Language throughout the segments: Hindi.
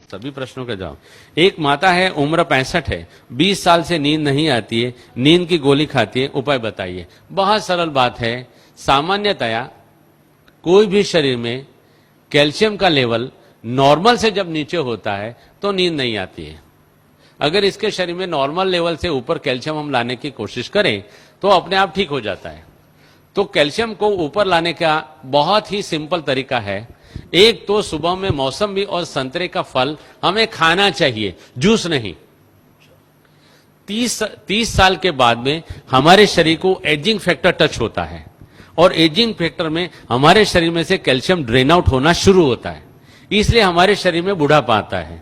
सभी प्रश्नों का जवाब। एक माता है, उम्र 65 है, 20 साल से नींद नहीं आती है, नींद की गोली खाती है, उपाय बताइए। बहुत सरल बात है। सामान्यतया कोई भी शरीर में कैल्शियम का लेवल नॉर्मल से जब नीचे होता है तो नींद नहीं आती है। अगर इसके शरीर में नॉर्मल लेवल से ऊपर कैल्शियम हम लाने की कोशिश करें तो अपने आप ठीक हो जाता है। तो कैल्शियम को ऊपर लाने का बहुत ही सिंपल तरीका है। एक तो सुबह में मौसमी और संतरे का फल हमें खाना चाहिए, जूस नहीं। 30 साल के बाद में हमारे शरीर को एजिंग फैक्टर टच होता है और एजिंग फैक्टर में हमारे शरीर में से कैल्शियम ड्रेन आउट होना शुरू होता है, इसलिए हमारे शरीर में बुढ़ापा आता है।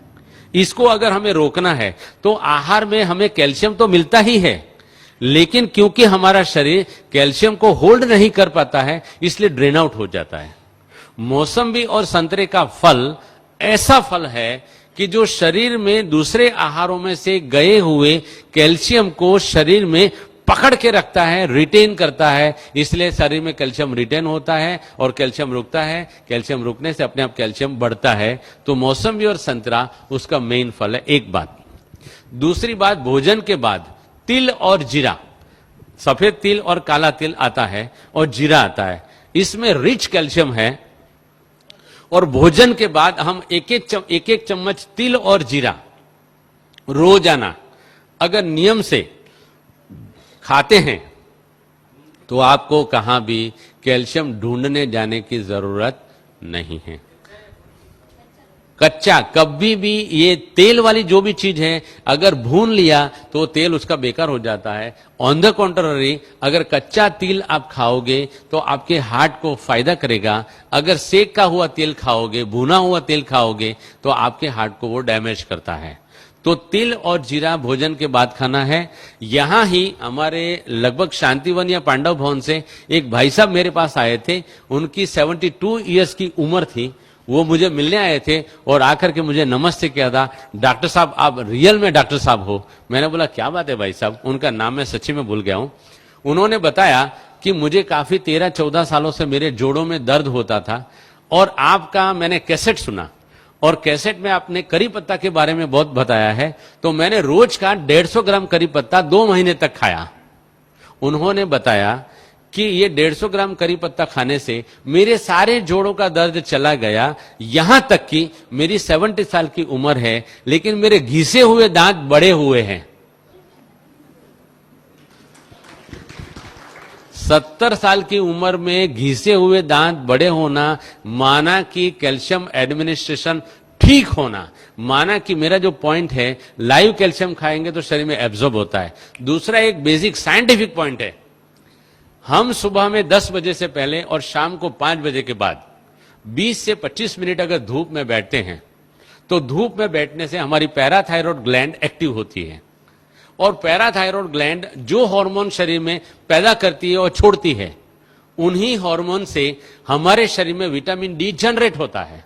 इसको अगर हमें रोकना है तो आहार में हमें कैल्शियम तो मिलता ही है, लेकिन क्योंकि हमारा शरीर कैल्शियम को होल्ड नहीं कर पाता है इसलिए ड्रेन आउट हो जाता है। मौसम्बी और संतरे का फल ऐसा फल है कि जो शरीर में दूसरे आहारों में से गए हुए कैल्शियम को शरीर में पकड़ के रखता है, रिटेन करता है, इसलिए शरीर में कैल्शियम रिटेन होता है और कैल्शियम रुकता है। कैल्शियम रुकने से अपने आप कैल्शियम बढ़ता है। तो मौसम्बी और संतरा उसका मेन फल है। एक बात। दूसरी बात, भोजन के बाद तिल और जीरा, सफेद तिल और काला तिल आता है और जीरा आता है, इसमें रिच कैल्शियम है। और भोजन के बाद हम एक एक चम्मच तिल और जीरा रोजाना अगर नियम से खाते हैं तो आपको कहां भी कैल्शियम ढूंढने जाने की जरूरत नहीं है। कच्चा कभी भी, ये तेल वाली जो भी चीज है अगर भून लिया तो तेल उसका बेकार हो जाता है। ऑन द कॉन्ट्ररी, अगर कच्चा तिल आप खाओगे तो आपके हार्ट को फायदा करेगा। अगर सेका हुआ तेल खाओगे, भुना हुआ तेल खाओगे तो आपके हार्ट को वो डैमेज करता है। तो तिल और जीरा भोजन के बाद खाना है। यहां ही हमारे लगभग शांतिवन या पांडव भवन से एक भाई साहब मेरे पास आए थे, उनकी 72 ईयर्स की उम्र थी। वो मुझे मिलने आए थे और आकर के मुझे नमस्ते किया था, डॉक्टर साहब आप रियल में डॉक्टर साहब हो। मैंने बोला क्या बात है भाई साहब, उनका नाम मैं सच्ची में भूल गया हूं। उन्होंने बताया कि मुझे काफी 13-14 सालों से मेरे जोड़ों में दर्द होता था और आपका मैंने कैसेट सुना और कैसेट में आपने करी पत्ता के बारे में बहुत बताया है, तो मैंने रोज का 150 ग्राम करी पत्ता 2 महीने तक खाया। उन्होंने बताया कि ये 150 ग्राम करी पत्ता खाने से मेरे सारे जोड़ों का दर्द चला गया। यहां तक कि मेरी 70 साल की उम्र है लेकिन मेरे घिसे हुए दांत बड़े हुए हैं। 70 साल की उम्र में घिसे हुए दांत बड़े होना माना कि कैल्शियम एडमिनिस्ट्रेशन ठीक होना, माना कि मेरा जो पॉइंट है लाइव कैल्शियम खाएंगे तो शरीर में एब्जॉर्ब होता है। दूसरा एक बेसिक साइंटिफिक पॉइंट है, हम सुबह में 10 बजे से पहले और शाम को 5 बजे के बाद 20 से 25 मिनट अगर धूप में बैठते हैं तो धूप में बैठने से हमारी पैराथायरॉयड ग्लैंड एक्टिव होती है और पैराथायरॉयड ग्लैंड जो हार्मोन शरीर में पैदा करती है और छोड़ती है, उन्हीं हार्मोन से हमारे शरीर में विटामिन डी जनरेट होता है।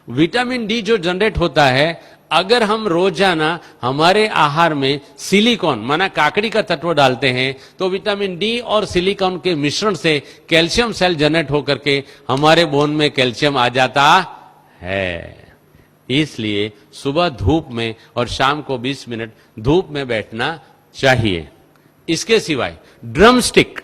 विटामिन डी जो जनरेट होता है, अगर हम रोजाना हमारे आहार में सिलिकॉन माना काकड़ी का तत्व डालते हैं तो विटामिन डी और सिलिकॉन के मिश्रण से कैल्शियम सेल जनरेट होकर के हमारे बोन में कैल्शियम आ जाता है। इसलिए सुबह धूप में और शाम को 20 मिनट धूप में बैठना चाहिए। इसके सिवाय ड्रम स्टिक,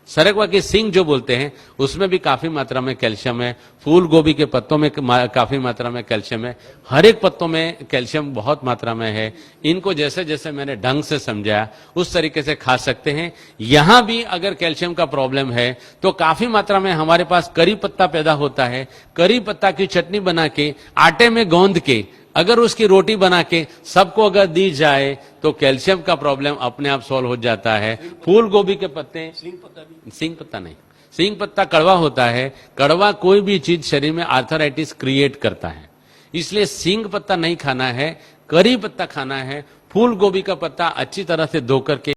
सरगवा की सिंग जो बोलते हैं, उसमें भी काफी मात्रा में कैल्शियम है। फूल गोभी के पत्तों में काफी मात्रा में कैल्शियम है। हर एक पत्तों में कैल्शियम बहुत मात्रा में है। इनको जैसे जैसे मैंने ढंग से समझाया उस तरीके से खा सकते हैं। यहां भी अगर कैल्शियम का प्रॉब्लम है तो काफी मात्रा में हमारे पास करी पत्ता पैदा होता है। करी पत्ता की चटनी बना के आटे में गौंद के अगर उसकी रोटी बना के सबको अगर दी जाए तो कैल्शियम का प्रॉब्लम अपने आप सॉल्व हो जाता है। फूल गोभी के पत्ते, सिंग पत्ता नहीं, सिंग पत्ता कड़वा होता है। कड़वा कोई भी चीज शरीर में आर्थराइटिस क्रिएट करता है, इसलिए सिंग पत्ता नहीं खाना है, करी पत्ता खाना है। फूल गोभी का पत्ता अच्छी तरह से धो करके